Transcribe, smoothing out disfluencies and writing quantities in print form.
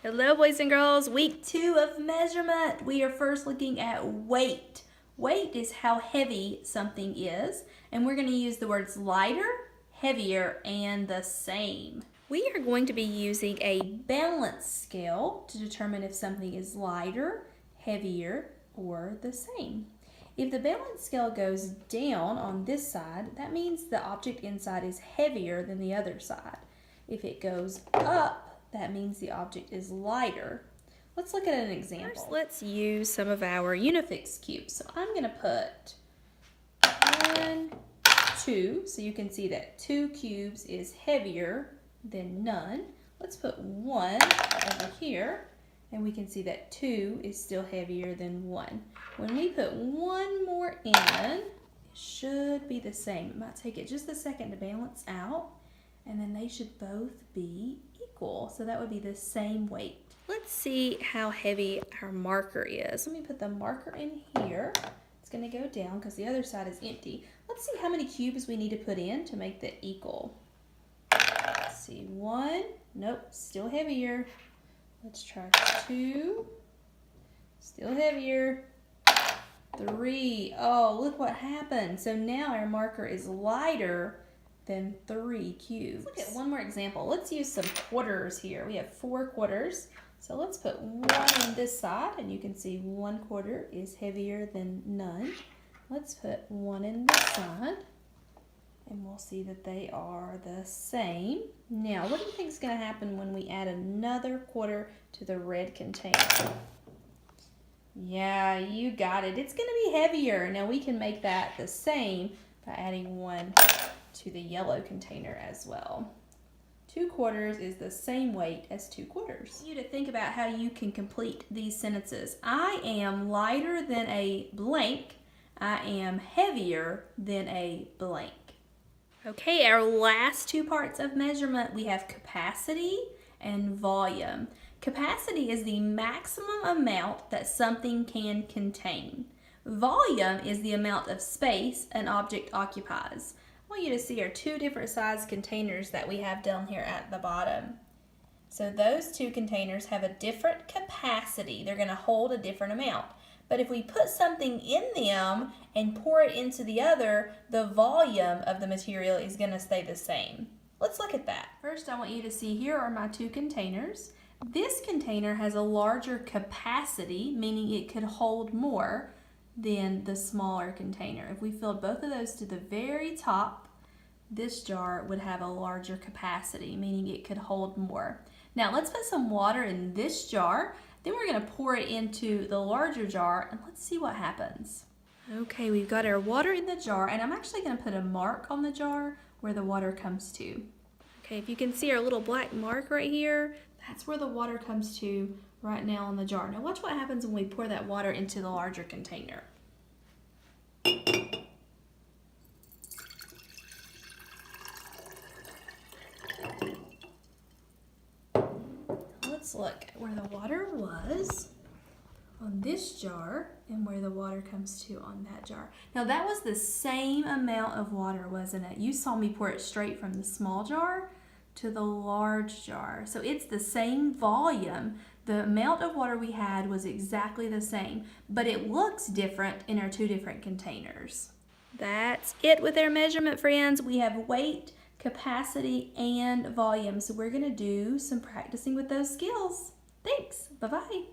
Hello, boys and girls. Week 2 of measurement. We are first looking at weight. Weight is how heavy something is, and we're going to use the words lighter, heavier, and the same. We are going to be using a balance scale to determine if something is lighter, heavier, or the same. If the balance scale goes down on this side, that means the object inside is heavier than the other side. If it goes up, that means the object is lighter. Let's look at an example. First, let's use some of our Unifix cubes. So I'm going to put 1, 2, so you can see that 2 cubes is heavier than none. Let's put 1 over here, and we can see that 2 is still heavier than 1. When we put 1 more in, it should be the same. It might take it just a second to balance out, and then they should both be equal. So that would be the same weight. Let's see how heavy our marker is. Let me put the marker in here. It's going to go down because the other side is empty. Let's see how many cubes we need to put in to make that equal. Let's see, 1, nope, still heavier. Let's try 2, still heavier. 3, oh, look what happened. So now our marker is lighter than 3 cubes. Let's look at one more example. Let's use some quarters here. We have 4 quarters. So let's put 1 on this side, and you can see 1 quarter is heavier than none. Let's put 1 in this side, and we'll see that they are the same. Now, what do you think is going to happen when we add another quarter to the red container? Yeah, you got it. It's going to be heavier. Now we can make that the same by adding 1 to the yellow container as well. 2 quarters is the same weight as 2 quarters. I want you to think about how you can complete these sentences. I am lighter than a blank. I am heavier than a blank. Okay, our last 2 parts of measurement, we have capacity and volume. Capacity is the maximum amount that something can contain. Volume is the amount of space an object occupies. I want you to see our 2 different size containers that we have down here at the bottom. So those 2 containers have a different capacity. They're going to hold a different amount. But if we put something in them and pour it into the other, the volume of the material is going to stay the same. Let's look at that. First, I want you to see here are my 2 containers. This container has a larger capacity, meaning it could hold more than the smaller container. If we filled both of those to the very top, this jar would have a larger capacity, meaning it could hold more. Now let's put some water in this jar, then we're going to pour it into the larger jar, and let's see what happens. Okay, we've got our water in the jar, and I'm actually going to put a mark on the jar where the water comes to. Okay, if you can see our little black mark right here, that's where the water comes to right now on the jar. Now watch what happens when we pour that water into the larger container. Let's look at where the water was on this jar and where the water comes to on that jar. Now that was the same amount of water, wasn't it? You saw me pour it straight from the small jar to the large jar. So it's the same volume. The amount of water we had was exactly the same, but it looks different in our 2 different containers. That's it with our measurement, friends. We have weight, capacity, and volume. So we're going to do some practicing with those skills. Thanks. Bye-bye.